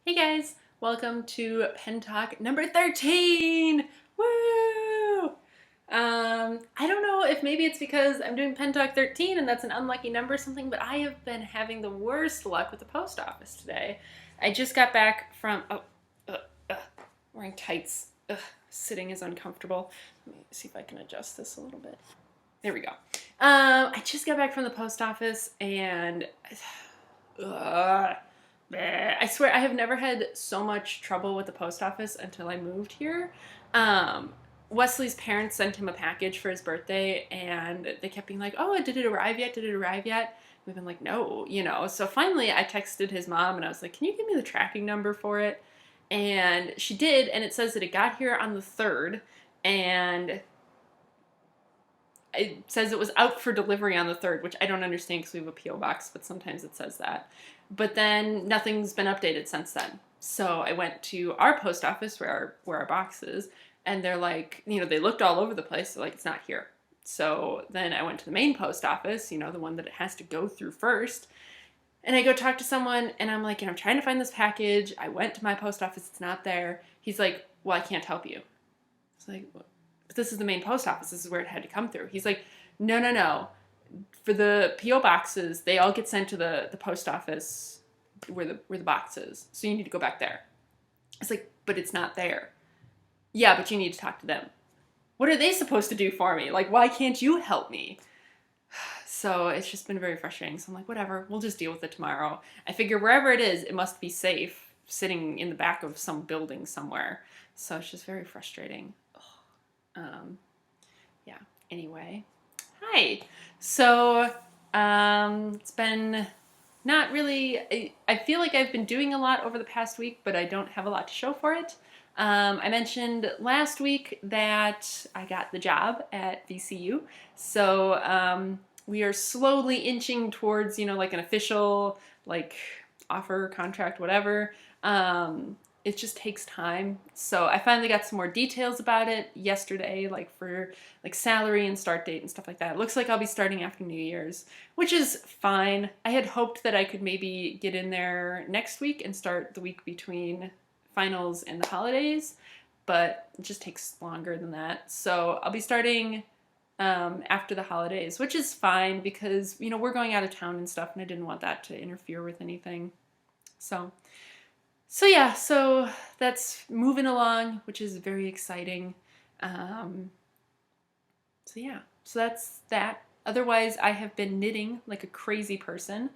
Hey guys, welcome to Pen Talk number 13! Woo! I don't know if maybe it's because I'm doing Pen Talk 13 and that's an unlucky number or something, but I have been having the worst luck with the post office today. I just got back from, uh, uh, wearing tights. Sitting is uncomfortable. Let me see if I can adjust this a little bit. There we go. I just got back from the post office and I swear I have never had so much trouble with the post office until I moved here. Wesley's parents sent him a package for his birthday and they kept being like, oh, did it arrive yet? Did it arrive yet? We've been like, no, So finally I texted his mom and I was like, can you give me the tracking number for it? And she did, and it says that it got here on the 3rd, and it says it was out for delivery on the 3rd, which I don't understand because we have a P.O. box, but sometimes it says that. But then nothing's been updated since then. So I went to our post office where our box is, and they're like, they looked all over the place. They're like, it's not here. So then I went to the main post office, the one that it has to go through first. And I go talk to someone, and I'm like, I'm trying to find this package. I went to my post office. It's not there. He's like, well, I can't help you. It's like, but this is the main post office. This is where it had to come through. He's like, no. For the P.O. boxes, they all get sent to the post office where the box is. So you need to go back there. It's like, but it's not there. Yeah, but you need to talk to them. What are they supposed to do for me? Like, why can't you help me? So it's just been very frustrating. So I'm like, whatever, we'll just deal with it tomorrow. I figure wherever it is, it must be safe, sitting in the back of some building somewhere. So it's just very frustrating. Yeah, anyway. Hi. So it's been not really, I feel like I've been doing a lot over the past week, but I don't have a lot to show for it. I mentioned last week that I got the job at VCU. So we are slowly inching towards, like an official, offer, contract, whatever. It just takes time. So I finally got some more details about it yesterday, for salary and start date and stuff like that. It looks like I'll be starting after New Year's, which is fine. I had hoped that I could maybe get in there next week and start the week between finals and the holidays, but it just takes longer than that. So I'll be starting after the holidays, which is fine because, we're going out of town and stuff, and I didn't want that to interfere with anything. So yeah, so that's moving along, which is very exciting. So that's that. Otherwise, I have been knitting like a crazy person.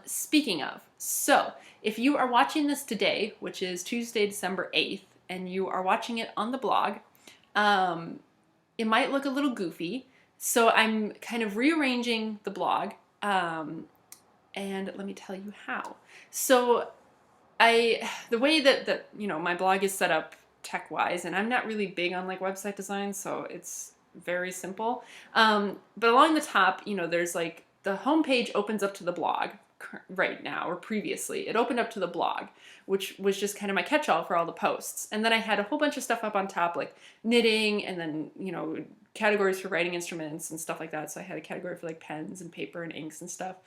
Speaking of, so if you are watching this today, which is Tuesday, December 8th, and you are watching it on the blog, it might look a little goofy. So I'm kind of rearranging the blog, and let me tell you how. So the way that my blog is set up tech-wise, and I'm not really big on website design, so it's very simple. But along the top, there's the homepage opens up to the blog right now, or previously. It opened up to the blog, which was just kind of my catch-all for all the posts. And then I had a whole bunch of stuff up on top, like knitting, and then, categories for writing instruments and stuff like that. So I had a category for pens and paper and inks and stuff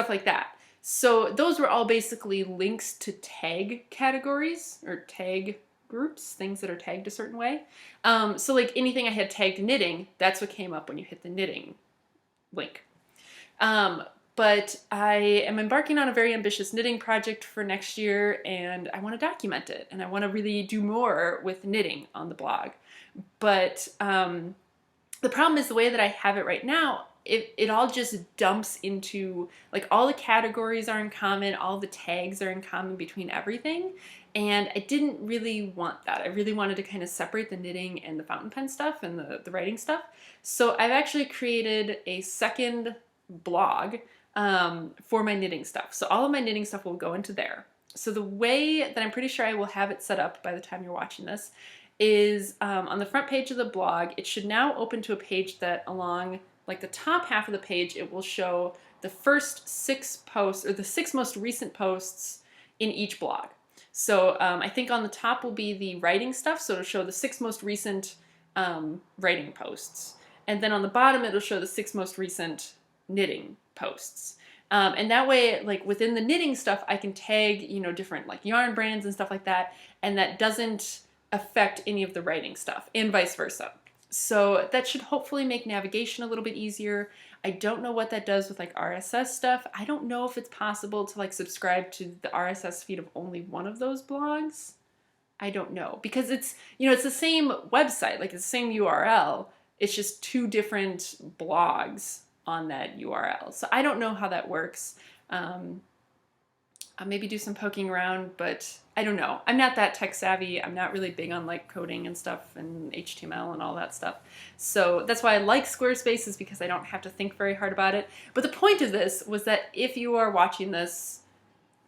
like that. So those were all basically links to tag categories or tag groups, things that are tagged a certain way. So anything I had tagged knitting, that's what came up when you hit the knitting link. But I am embarking on a very ambitious knitting project for next year, and I want to document it, and I want to really do more with knitting on the blog. But the problem is the way that I have it right now, it all just dumps into, all the categories are in common, all the tags are in common between everything, and I didn't really want that. I really wanted to kind of separate the knitting and the fountain pen stuff and the writing stuff. So I've actually created a second blog for my knitting stuff. So all of my knitting stuff will go into there. So the way that I'm pretty sure I will have it set up by the time you're watching this is on the front page of the blog, it should now open to a page that along the top half of the page, it will show the first 6 posts, or the 6 most recent posts in each blog. So I think on the top will be the writing stuff, so it'll show the 6 most recent writing posts. And then on the bottom, it'll show the 6 most recent knitting posts. And that way, like within the knitting stuff, I can tag, you know, different like yarn brands and stuff like that. And that doesn't affect any of the writing stuff and vice versa. So that should hopefully make navigation a little bit easier. I don't know what that does with like RSS stuff. I don't know if it's possible to like subscribe to the RSS feed of only one of those blogs. I don't know, because it's, you know, it's the same website, like it's the same URL. It's just two different blogs on that URL. So I don't know how that works. I'll maybe do some poking around, but I don't know. I'm not that tech savvy. I'm not really big on like coding and stuff and HTML and all that stuff. So that's why I like Squarespace, is because I don't have to think very hard about it. But the point of this was that if you are watching this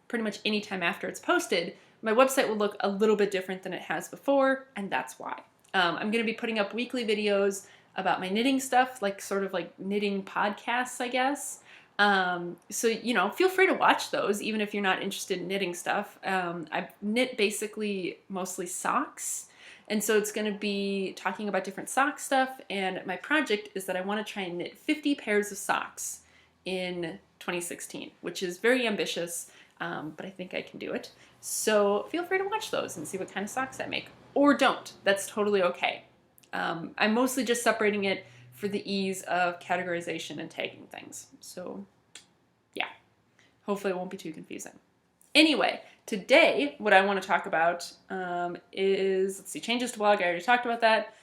pretty much any time after it's posted, my website will look a little bit different than it has before, and that's why. I'm going to be putting up weekly videos about my knitting stuff, like sort of like knitting podcasts, I guess. So, you know, feel free to watch those, even if you're not interested in knitting stuff. I knit basically mostly socks, and so it's going to be talking about different sock stuff, and my project is that I want to try and knit 50 pairs of socks in 2016, which is very ambitious, but I think I can do it. So feel free to watch those and see what kind of socks I make. Or don't. That's totally okay. I'm mostly just separating it for the ease of categorization and tagging things. So yeah, hopefully it won't be too confusing. Anyway, today what I want to talk about is, let's see, changes to blog. I already talked about that.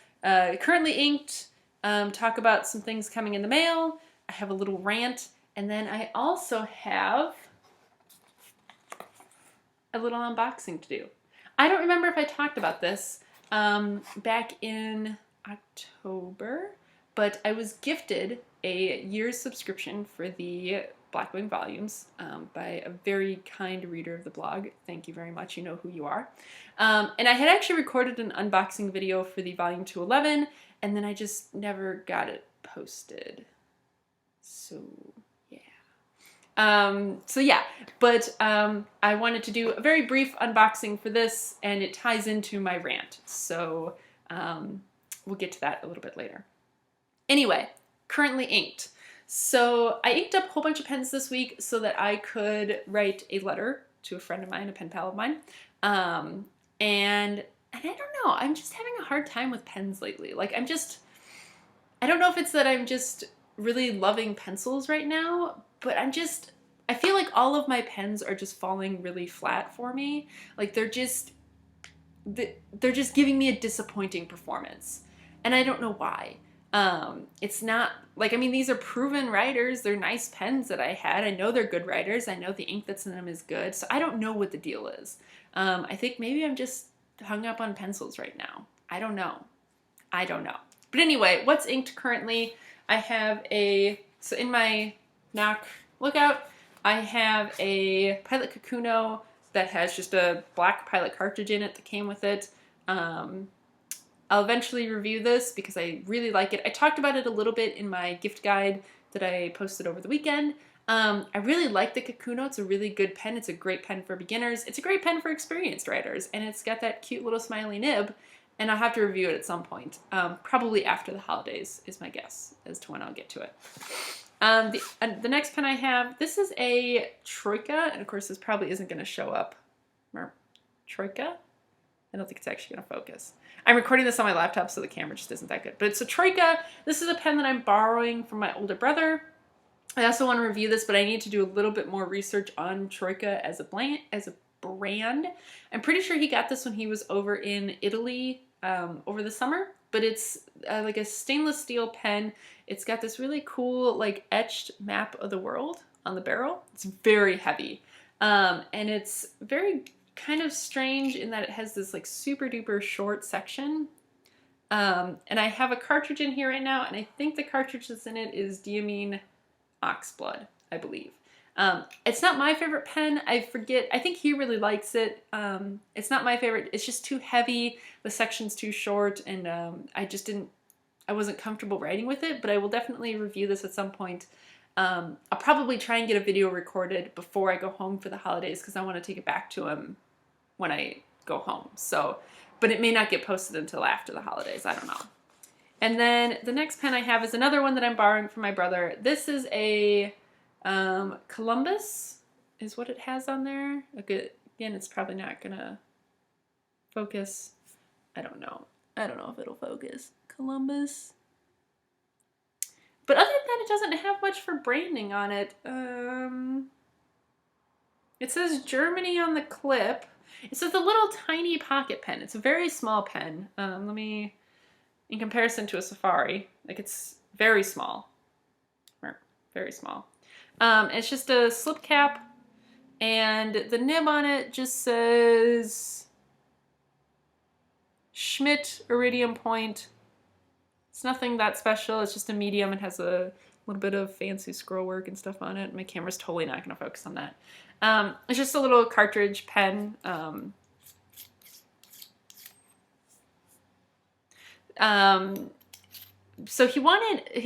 Currently inked, talk about some things coming in the mail. I have a little rant, and then I also have a little unboxing to do. I don't remember if I talked about this back in October, but I was gifted a year's subscription for the Blackwing volumes by a very kind reader of the blog. Thank you very much. You know who you are. And I had actually recorded an unboxing video for the volume 211, and then I just never got it posted. So yeah, but I wanted to do a very brief unboxing for this, and it ties into my rant. So we'll get to that a little bit later. Anyway, currently inked. So I inked up a whole bunch of pens this week so that I could write a letter to a friend of mine, a pen pal of mine. And I don't know, I'm just having a hard time with pens lately. Like I don't know if it's that I'm just really loving pencils right now, but I feel like all of my pens are just falling really flat for me. Like they're just giving me a disappointing performance. And I don't know why. It's not like, I mean, these are proven writers. They're nice pens that I had. I know they're good writers. I know the ink that's in them is good. So I don't know what the deal is. I think maybe I'm just hung up on pencils right now. I don't know. But anyway, what's inked currently? I have so in my Knock Lookout, I have a Pilot Kakuno that has just a black Pilot cartridge in it that came with it. I'll eventually review this because I really like it. I talked about it a little bit in my gift guide that I posted over the weekend. I really like the Kakuno. It's a really good pen. It's a great pen for beginners. It's a great pen for experienced writers, and it's got that cute little smiley nib, and I'll have to review it at some point. Probably after the holidays is my guess as to when I'll get to it. The next pen I have, this is a Troika, and of course this probably isn't going to show up. Troika? I don't think it's actually going to focus. I'm recording this on my laptop, so the camera just isn't that good. But it's a Troika. This is a pen that I'm borrowing from my older brother. I also want to review this, but I need to do a little bit more research on Troika as a brand. I'm pretty sure he got this when he was over in Italy over the summer. But it's like a stainless steel pen. It's got this really cool like etched map of the world on the barrel. It's very heavy. And it's very kind of strange in that it has this like super duper short section. And I have a cartridge in here right now, and I think the cartridge that's in it is Diamine Oxblood, I believe. It's not my favorite pen. I forget. I think he really likes it. It's not my favorite. It's just too heavy. The section's too short, and I wasn't comfortable writing with it, but I will definitely review this at some point. I'll probably try and get a video recorded before I go home for the holidays because I want to take it back to him when I go home. So, but it may not get posted until after the holidays. I don't know. And then the next pen I have is another one that I'm borrowing from my brother. This is a Columbus is what it has on there. Okay, again, it's probably not gonna focus. I don't know. I don't know if it'll focus. Columbus. But other than that, it doesn't have much for branding on it. It says Germany on the clip. It says a little tiny pocket pen. It's a very small pen. Let me, in comparison to a Safari, like it's very small. Very small. It's just a slip cap, and the nib on it just says Schmidt Iridium Point. It's nothing that special. It's just a medium. It has a little bit of fancy scroll work and stuff on it. My camera's totally not going to focus on that. It's just a little cartridge pen. So he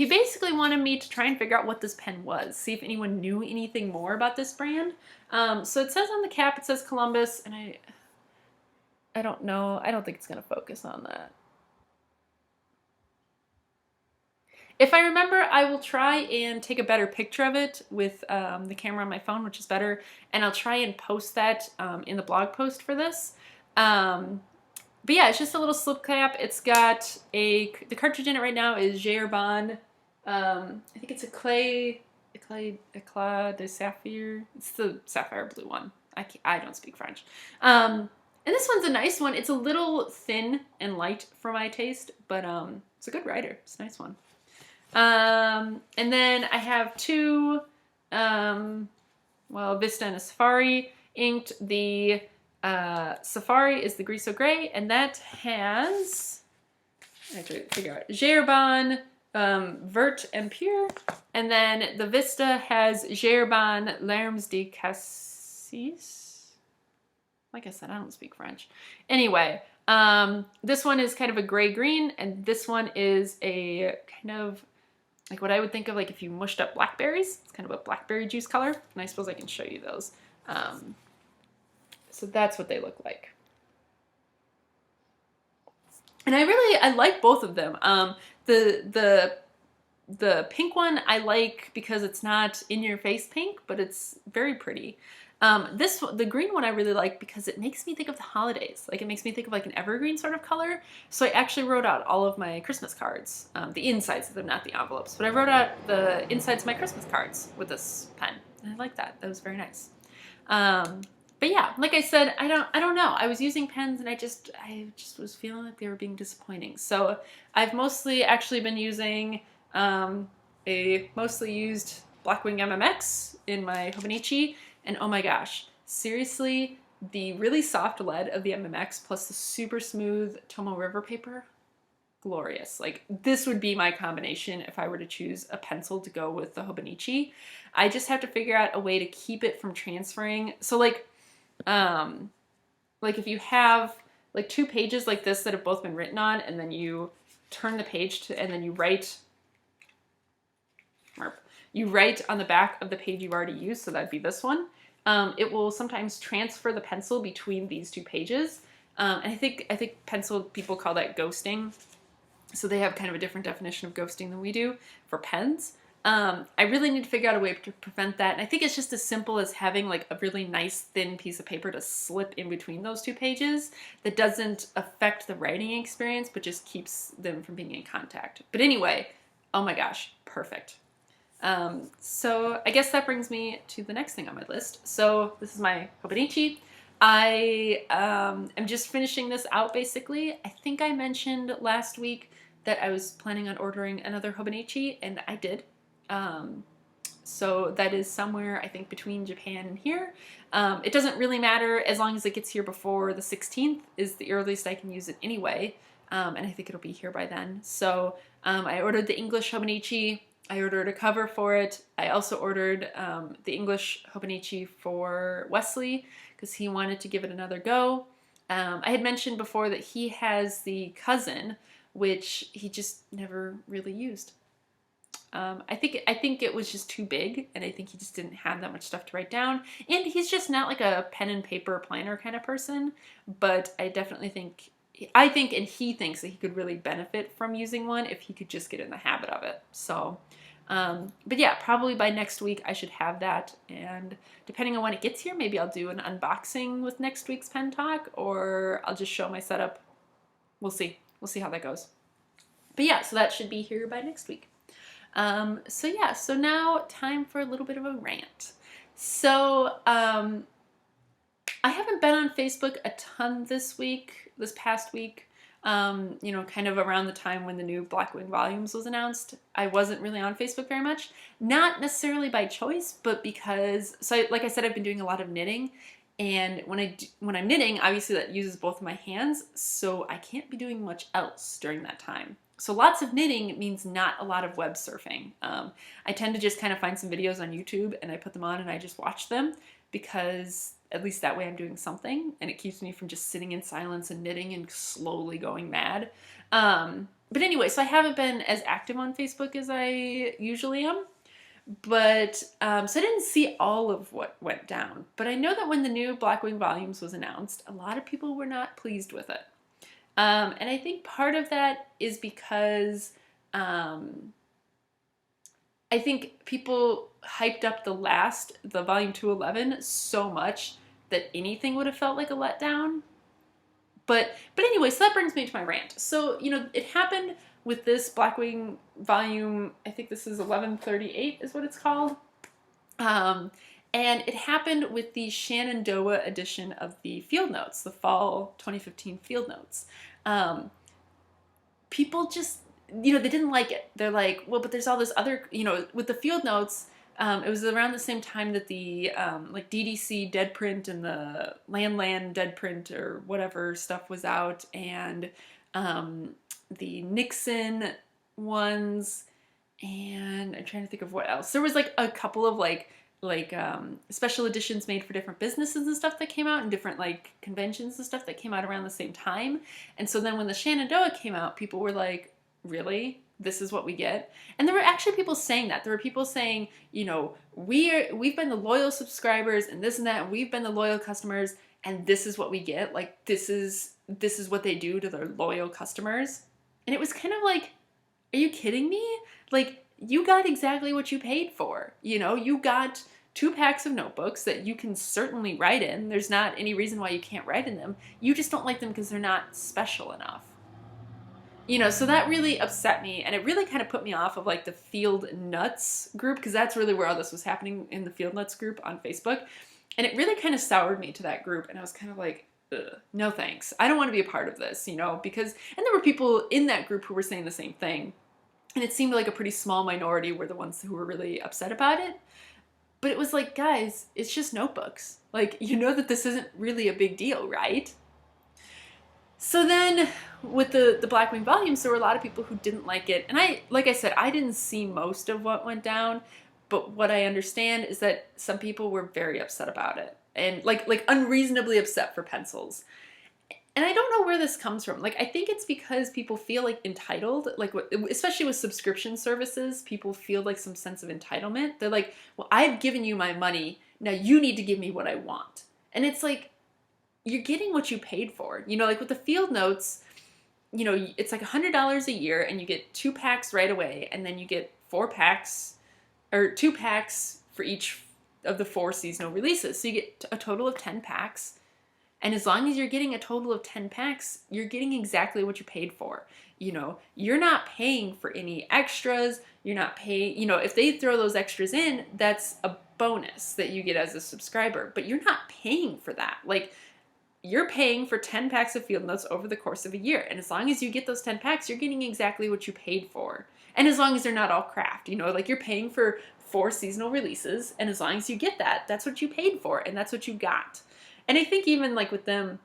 basically wanted me to try and figure out what this pen was, see if anyone knew anything more about this brand. So it says on the cap, it says Columbus, and I don't know. I don't think it's going to focus on that. If I remember, I will try and take a better picture of it with the camera on my phone, which is better, and I'll try and post that in the blog post for this. But yeah, it's just a little slip cap. It's got the cartridge in it right now is Gerbon. I think it's Eclat de Sapphire. It's the sapphire blue one. I don't speak French. And this one's a nice one. It's a little thin and light for my taste, but it's a good writer. It's a nice one. And then I have two, Vista and a Safari inked. The Safari is the Griso Gray, and that has, I have to figure out, Gerbon, Vert and Pure, and then the Vista has Gerbon Larmes de Cassis. Like I said, I don't speak French. Anyway, this one is kind of a gray-green, and this one is a kind of like what I would think of like if you mushed up blackberries. It's kind of a blackberry juice color, and I suppose I can show you those. So that's what they look like. And I like both of them. The pink one I like because it's not in your face pink, but it's very pretty. The green one I really like because it makes me think of the holidays. Like it makes me think of like an evergreen sort of color. So I actually wrote out all of my Christmas cards, the insides of them, not the envelopes, but I wrote out the insides of my Christmas cards with this pen. And I like that. That was very nice. But yeah, like I said, I don't know. I was using pens and I just was feeling like they were being disappointing. So I've mostly actually been using a mostly used Blackwing MMX in my Hobonichi. And oh my gosh, seriously, the really soft lead of the MMX plus the super smooth Tomo River paper, glorious. Like this would be my combination if I were to choose a pencil to go with the Hobonichi. I just have to figure out a way to keep it from transferring. So like if you have like two pages like this that have both been written on, and then you turn the page and then you write on the back of the page you've already used, so that'd be this one. It will sometimes transfer the pencil between these two pages. And I think pencil people call that ghosting. So they have kind of a different definition of ghosting than we do for pens. I really need to figure out a way to prevent that. And I think it's just as simple as having like a really nice thin piece of paper to slip in between those two pages that doesn't affect the writing experience, but just keeps them from being in contact. But anyway, oh my gosh, perfect. So I guess that brings me to the next thing on my list. So this is my Hobonichi. I am just finishing this out basically. I think I mentioned last week that I was planning on ordering another Hobonichi, and I did. So that is somewhere, I think, between Japan and here. It doesn't really matter as long as it gets here before the 16th is the earliest I can use it anyway. And I think it'll be here by then. So I ordered the English Hobonichi. I ordered a cover for it. I also ordered the English Hobonichi for Wesley because he wanted to give it another go. I had mentioned before that he has the cousin, which he just never really used. I think it was just too big, and I think he just didn't have that much stuff to write down. And he's just not like a pen and paper planner kind of person, but I definitely think, and he thinks that he could really benefit from using one if he could just get in the habit of it. So But yeah, probably by next week I should have that, and depending on when it gets here, maybe I'll do an unboxing with next week's pen talk, or I'll just show my setup. We'll see. We'll see how that goes. But yeah, so that should be here by next week. So yeah, so now time for a little bit of a rant. So I haven't been on Facebook a ton this past week. Kind of around the time when the new Blackwing volumes was announced, I wasn't really on Facebook very much. Not necessarily by choice, but because, like I said, I've been doing a lot of knitting, and when I'm knitting, obviously that uses both of my hands, so I can't be doing much else during that time. So lots of knitting means not a lot of web surfing. I tend to just kind of find some videos on YouTube and I put them on and I just watch them, because at least that way I'm doing something, and it keeps me from just sitting in silence and knitting and slowly going mad. But anyway, so I haven't been as active on Facebook as I usually am. But, so I didn't see all of what went down. But I know that when the new Blackwing volumes was announced, a lot of people were not pleased with it. And I think part of that is because I think people hyped up the volume 211 so much that anything would have felt like a letdown. But anyway, so that brings me to my rant. So, it happened with this Blackwing volume, I think this is 1138 is what it's called. And it happened with the Shenandoah edition of the Field Notes, the fall 2015 Field Notes. People just, they didn't like it. They're like, well, but there's all this other, with the Field Notes, it was around the same time that the like DDC dead print and the Land dead print or whatever stuff was out, and the Nixon ones, and I'm trying to think of what else. There was like a couple of like special editions made for different businesses and stuff that came out, and different like conventions and stuff that came out around the same time. And so then when the Shenandoah came out, people were like, really? This is what we get? And there were actually people saying that. There were people saying, we've been the loyal subscribers and this and that, and we've been the loyal customers, and this is what we get. Like, this is what they do to their loyal customers. And it was kind of like, are you kidding me? Like, you got exactly what you paid for. You got 2 packs of notebooks that you can certainly write in. There's not any reason why you can't write in them. You just don't like them because they're not special enough. So that really upset me, and it really kind of put me off of like the Field Nuts group, because that's really where all this was happening, in the Field Nuts group on Facebook. And it really kind of soured me to that group, and I was kind of like, ugh, no thanks. I don't want to be a part of this, because, and there were people in that group who were saying the same thing. And it seemed like a pretty small minority were the ones who were really upset about it. But it was like, guys, it's just notebooks. Like, that this isn't really a big deal, right? So then with the Blackwing volumes, there were a lot of people who didn't like it. And like I said, I didn't see most of what went down. But what I understand is that some people were very upset about it. And like unreasonably upset for pencils. And I don't know where this comes from. Like, I think it's because people feel like entitled, like, especially with subscription services, people feel like some sense of entitlement. They're like, well, I've given you my money. Now you need to give me what I want. And it's like, you're getting what you paid for. Like with the Field Notes, it's like $100 a year, and you get 2 packs right away. And then you get 4 packs, or 2 packs for each of the 4 seasonal releases. So you get a total of 10 packs. And as long as you're getting a total of 10 packs, you're getting exactly what you paid for. You're not paying for any extras. You're not paying, if they throw those extras in, that's a bonus that you get as a subscriber. But you're not paying for that. Like, you're paying for 10 packs of Field Notes over the course of a year. And as long as you get those 10 packs, you're getting exactly what you paid for. And as long as they're not all craft, like you're paying for 4 seasonal releases. And as long as you get that, that's what you paid for. And that's what you got. And I think even like with them,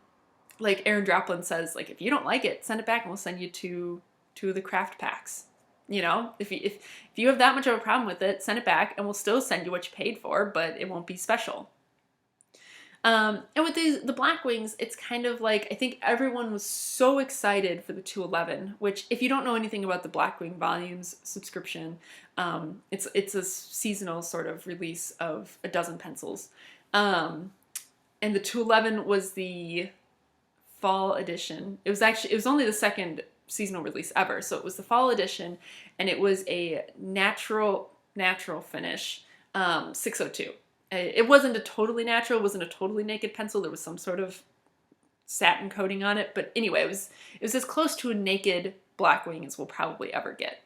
like Aaron Droplin says, like, if you don't like it, send it back and we'll send you 2 of the craft packs. If you have that much of a problem with it, send it back and we'll still send you what you paid for, but it won't be special. And with the Blackwings, it's kind of like, I think everyone was so excited for the 211, which, if you don't know anything about the Blackwing volumes subscription, it's a seasonal sort of release of a dozen pencils. And the 211 was the fall edition. It was only the second seasonal release ever. So it was the fall edition, and it was a natural, natural finish, 602. It wasn't a totally natural, it wasn't a totally naked pencil. There was some sort of satin coating on it. But anyway, it was as close to a naked Blackwing as we'll probably ever get.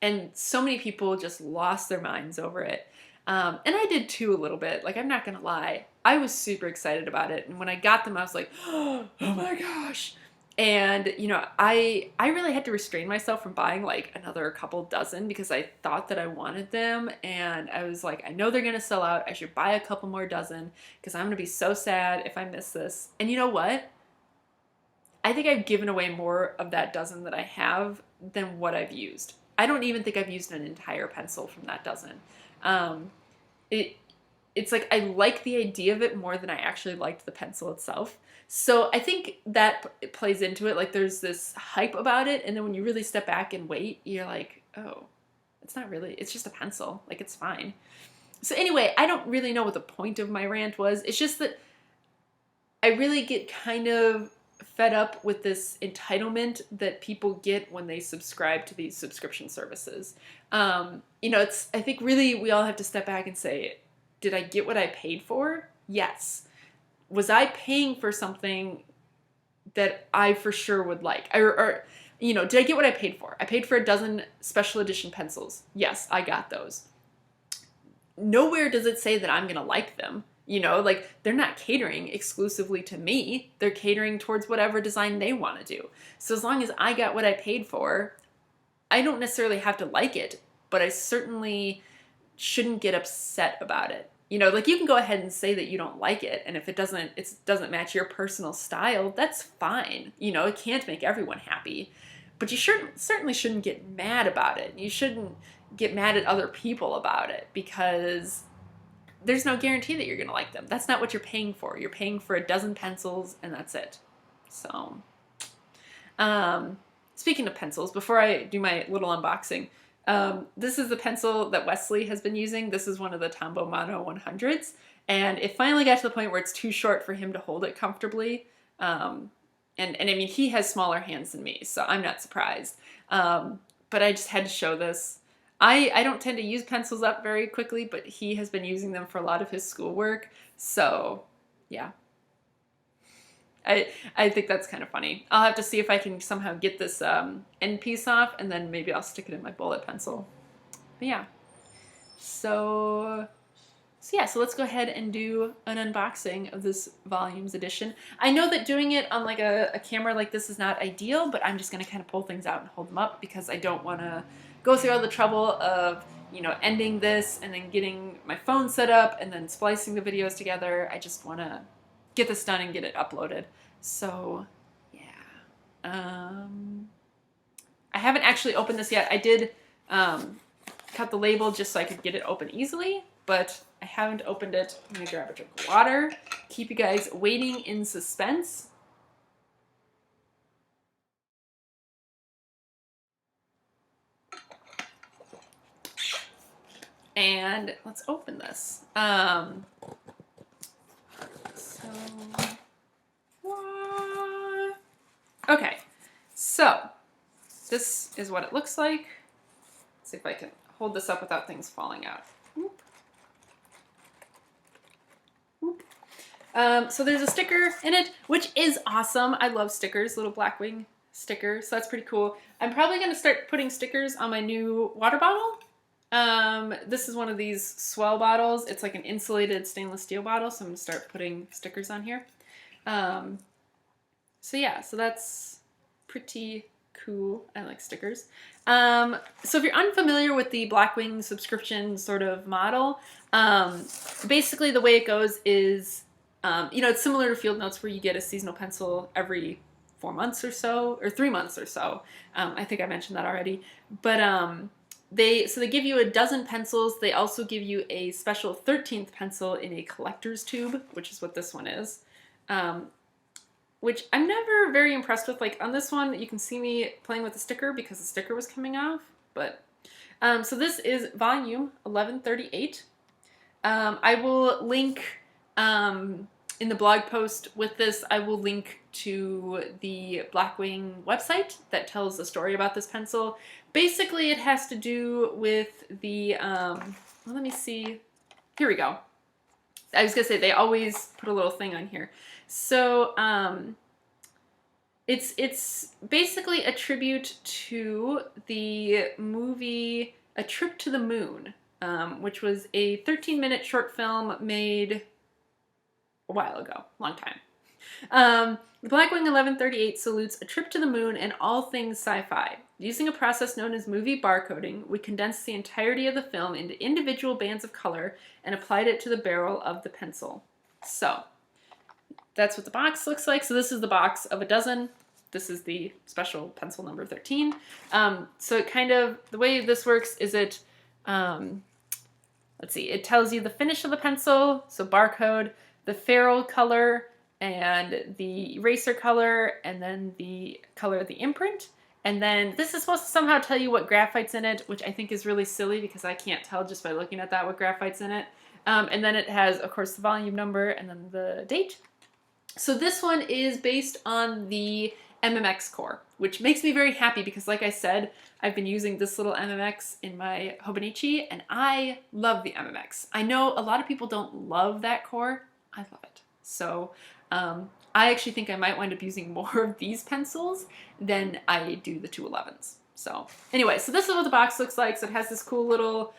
And so many people just lost their minds over it. And I did too, a little bit. Like, I'm not gonna lie. I was super excited about it. And when I got them, I was like, oh my gosh. And, you know, I really had to restrain myself from buying like another couple dozen because I thought that I wanted them. And I was like, I know they're gonna sell out. I should buy a couple more dozen because I'm gonna be so sad if I miss this. And you know what? I think I've given away more of that dozen that I have than what I've used. I don't even think I've used an entire pencil from that dozen. Um, it's like I like the idea of it more than I actually liked the pencil itself. So I think that it plays into it. Like there's this hype about it, and then when you really step back and wait, you're like, oh, it's not really, it's just a pencil. Like it's fine. So anyway, I don't really know what the point of my rant was. It's just that I really get kind of fed up with this entitlement that people get when they subscribe to these subscription services. You know, I think really we all have to step back and say, did I get what I paid for? Yes. Was I paying for something that I for sure would like? Or you know, did I get what I paid for? I paid for a dozen special edition pencils. Yes, I got those. Nowhere does it say that I'm gonna like them. You know, like they're not catering exclusively to me. They're catering towards whatever design they want to do. So as long as I got what I paid for, I don't necessarily have to like it, but I certainly shouldn't get upset about it. You know, like you can go ahead and say that you don't like it, and if it doesn't match your personal style, that's fine. You know, it can't make everyone happy. But you certainly shouldn't get mad about it. You shouldn't get mad at other people about it because there's no guarantee that you're going to like them. That's not what you're paying for. You're paying for a dozen pencils and that's it. So, speaking of pencils, before I do my little unboxing, this is the pencil that Wesley has been using. This is one of the Tombow Mono 100s. And it finally got to the point where it's too short for him to hold it comfortably. And I mean, he has smaller hands than me, so I'm not surprised. But I just had to show this. I don't tend to use pencils up very quickly, but he has been using them for a lot of his schoolwork. So, yeah. I think that's kind of funny. I'll have to see if I can somehow get this end piece off, and then maybe I'll stick it in my bullet pencil. But yeah. So yeah, so let's go ahead and do an unboxing of this volumes edition. I know that doing it on like a camera like this is not ideal, but I'm just going to kind of pull things out and hold them up because I don't want to go through all the trouble of, you know, ending this and then getting my phone set up and then splicing the videos together. I just want to get this done and get it uploaded. So, yeah. I haven't actually opened this yet. I did cut the label just so I could get it open easily, but I haven't opened it. I'm going to grab a drink of water. Keep you guys waiting in suspense. And let's open this. Okay, so this is what it looks like. Let's see if I can hold this up without things falling out. Whoop. Whoop. So there's a sticker in it, which is awesome. I love stickers, little Blackwing sticker, so that's pretty cool. I'm probably going to start putting stickers on my new water bottle. This is one of these Swell bottles. It's like an insulated stainless steel bottle, so I'm going to start putting stickers on here. So yeah, so that's pretty cool. I like stickers. So if you're unfamiliar with the Blackwing subscription sort of model, basically the way it goes is, you know, it's similar to Field Notes where you get a seasonal pencil every 4 months or so, or 3 months or so. I think I mentioned that already. But they give you a dozen pencils. They also give you a special 13th pencil in a collector's tube, which is what this one is. Which I'm never very impressed with. Like on this one, you can see me playing with the sticker because the sticker was coming off. But so this is volume 1138. I will link in the blog post with this, I will link to the Blackwing website that tells a story about this pencil. Basically, it has to do with the, well, let me see. Here we go. I was gonna say, they always put a little thing on here. So, it's basically a tribute to the movie A Trip to the Moon, which was a 13-minute short film made a while ago, long time. The Blackwing 1138 salutes a trip to the moon and all things sci-fi. Using a process known as movie barcoding, we condensed the entirety of the film into individual bands of color and applied it to the barrel of the pencil. So, that's what the box looks like. So this is the box of a dozen. This is the special pencil number 13. So it kind of, the way this works is it, let's see, it tells you the finish of the pencil, so barcode, the ferrule color, and the eraser color, and then the color of the imprint. And then this is supposed to somehow tell you what graphite's in it, which I think is really silly because I can't tell just by looking at that what graphite's in it. And then it has, of course, the volume number and then the date. So this one is based on the MMX core, which makes me very happy because, like I said, I've been using this little MMX in my Hobonichi, and I love the MMX. I know a lot of people don't love that core. I love it. So I actually think I might wind up using more of these pencils than I do the 211s. So anyway, so this is what the box looks like. So it has this cool little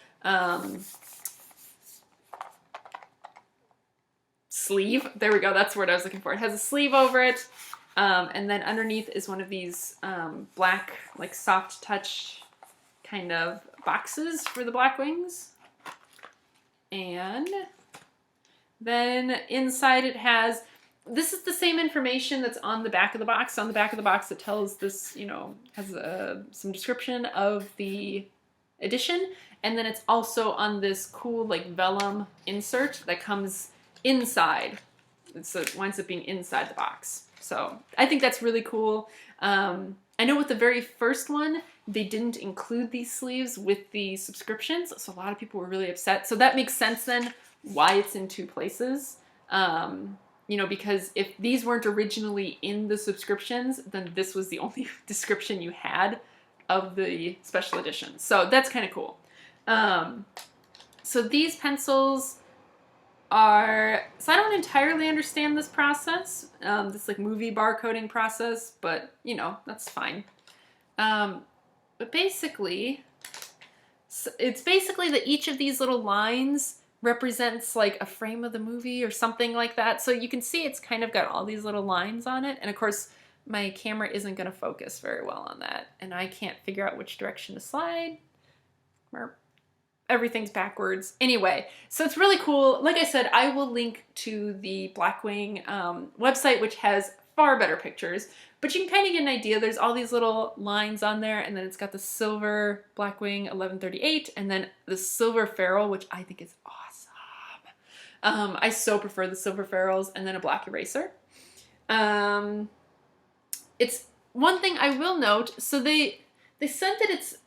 sleeve. There we go. That's the word I was looking for. It has a sleeve over it. And then underneath is one of these black, like soft touch kind of boxes for the Blackwings. And then inside it has, this is the same information that's on the back of the box. On the back of the box it tells this, you know, has some description of the edition. And then it's also on this cool like vellum insert that comes inside. So it winds up being inside the box. So I think that's really cool. I know with the very first one, they didn't include these sleeves with the subscriptions, so a lot of people were really upset. So that makes sense then why it's in two places. You know, because if these weren't originally in the subscriptions, then this was the only description you had of the special edition. So that's kind of cool. So these pencils are, so I don't entirely understand this process, this like movie barcoding process, but you know, that's fine. But basically, so it's basically that each of these little lines represents like a frame of the movie or something like that. So you can see it's kind of got all these little lines on it. And of course, my camera isn't going to focus very well on that. And I can't figure out which direction to slide. Everything's backwards. Anyway, so it's really cool. Like I said, I will link to the Blackwing website, which has far better pictures, but you can kind of get an idea. There's all these little lines on there, and then it's got the silver Blackwing 1138, and then the silver ferrule, which I think is awesome. I so prefer the silver ferrules, and then a black eraser. It's one thing I will note, so they said that it's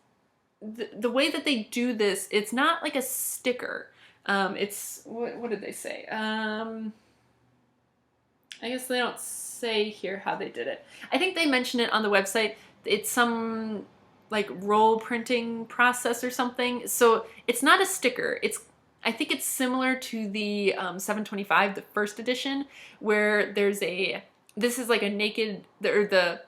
the way that they do this, it's not like a sticker. It's, what did they say? I guess they don't say here how they did it. I think they mentioned it on the website. It's some like roll printing process or something. So it's not a sticker. I think it's similar to the 725, the first edition, where there's this is like a naked, or the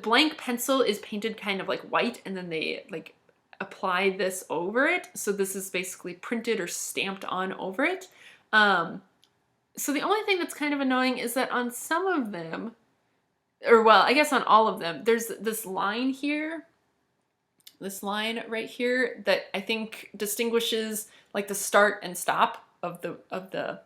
blank pencil is painted kind of like white, and then they like apply this over it. So this is basically printed or stamped on over it. So the only thing that's kind of annoying is that on some of them, or well, I guess on all of them, there's this line here, this line right here that I think distinguishes like the start and stop of the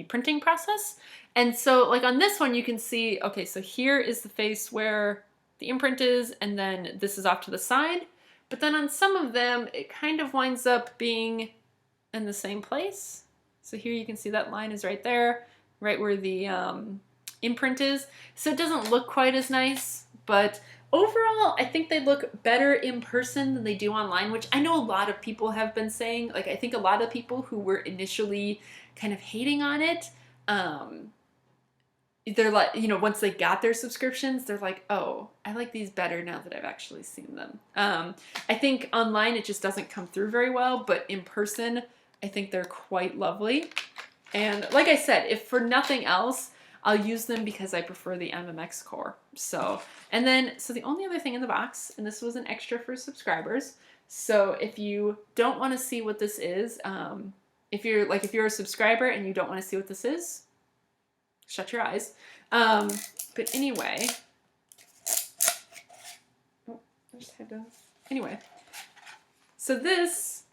printing process. And so like on this one you can see, okay, so here is the face where the imprint is, and then this is off to the side. But then on some of them it kind of winds up being in the same place. So here you can see that line is right there, right where the imprint is. So it doesn't look quite as nice, but overall, I think they look better in person than they do online, which I know a lot of people have been saying. Like, I think a lot of people who were initially kind of hating on it, they're like, once they got their subscriptions, they're like, oh, I like these better now that I've actually seen them. I think online it just doesn't come through very well, but in person, I think they're quite lovely. And like I said, if for nothing else, I'll use them because I prefer the MMX core. So the only other thing in the box, and this was an extra for subscribers. So if you don't want to see what this is, if you're a subscriber and you don't want to see what this is, shut your eyes. But anyway, anyway, so this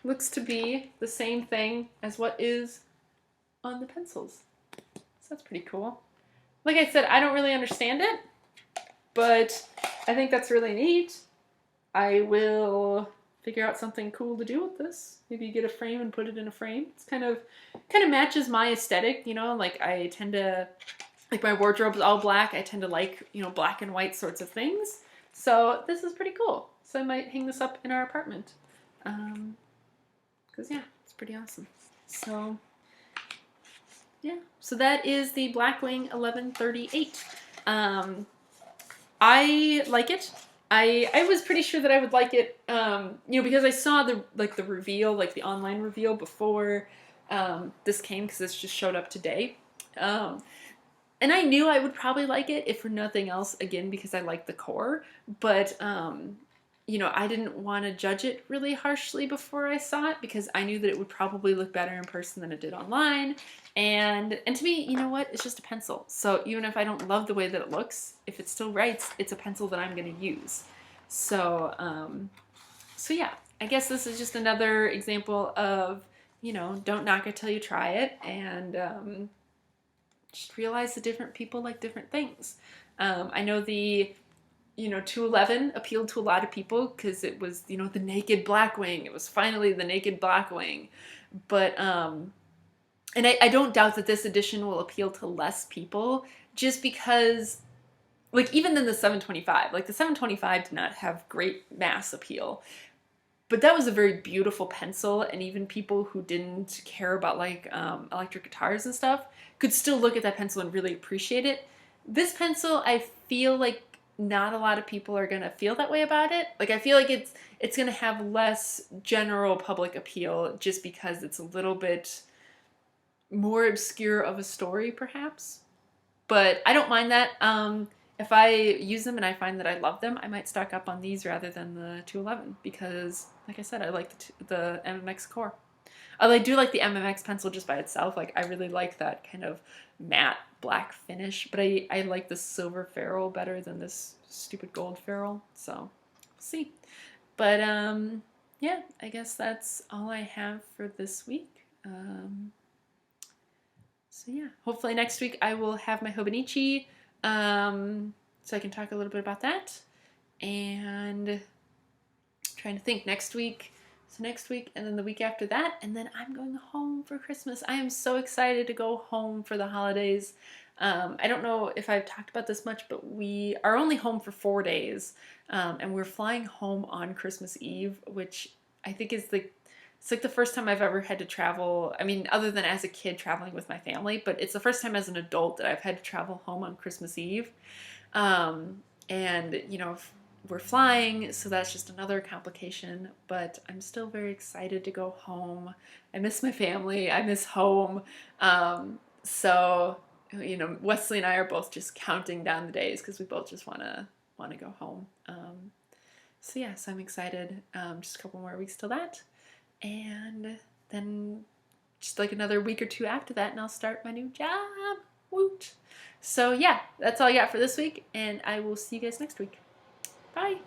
looks to be the same thing as what is on the pencils. So that's pretty cool. Like I said, I don't really understand it, but I think that's really neat. I will figure out something cool to do with this. Maybe get a frame and put it in a frame. It's kind of matches my aesthetic, like I tend to, like my wardrobe is all black. I tend to like, black and white sorts of things. So this is pretty cool. So I might hang this up in our apartment. Because yeah, it's pretty awesome. So yeah, so that is the Blackwing 1138. I like it. I was pretty sure that I would like it, because I saw the reveal, like the online reveal before this came, because this just showed up today. And I knew I would probably like it, if for nothing else, again, because I like the core. But, I didn't want to judge it really harshly before I saw it, because I knew that it would probably look better in person than it did online. And to me, you know what? It's just a pencil. So even if I don't love the way that it looks, if it still writes, it's a pencil that I'm going to use. So, yeah, I guess this is just another example of, don't knock it till you try it, and just realize that different people like different things. I know the 211 appealed to a lot of people because it was, the naked Blackwing. It was finally the naked Blackwing. But, and I don't doubt that this edition will appeal to less people, just because, like, even than the 725. Like, the 725 did not have great mass appeal. But that was a very beautiful pencil, and even people who didn't care about, like, electric guitars and stuff could still look at that pencil and really appreciate it. This pencil, I feel like not a lot of people are going to feel that way about it. Like, I feel like it's going to have less general public appeal just because it's a little bit more obscure of a story, perhaps. But I don't mind that. If I use them and I find that I love them, I might stock up on these rather than the 211 because, like I said, I like the MMX core. I do like the MMX pencil just by itself. Like, I really like that kind of matte black finish, but I like the silver ferrule better than this stupid gold ferrule. So, we'll see. But, yeah, I guess that's all I have for this week. So yeah, hopefully next week I will have my Hobonichi, so I can talk a little bit about that. And I'm trying to think next week. So next week and then the week after that, and then I'm going home for Christmas. I am so excited to go home for the holidays. I don't know if I've talked about this much, but we are only home for 4 days, and we're flying home on Christmas Eve, which I think is it's like the first time I've ever had to travel. I mean, other than as a kid traveling with my family, but it's the first time as an adult that I've had to travel home on Christmas Eve. And, we're flying, so that's just another complication, but I'm still very excited to go home. I miss my family. I miss home. So, Wesley and I are both just counting down the days because we both just want to go home. So yeah, so I'm excited. Just a couple more weeks till that. And then just like another week or two after that, and I'll start my new job. Woot! So yeah, that's all I got for this week, and I will see you guys next week. Bye!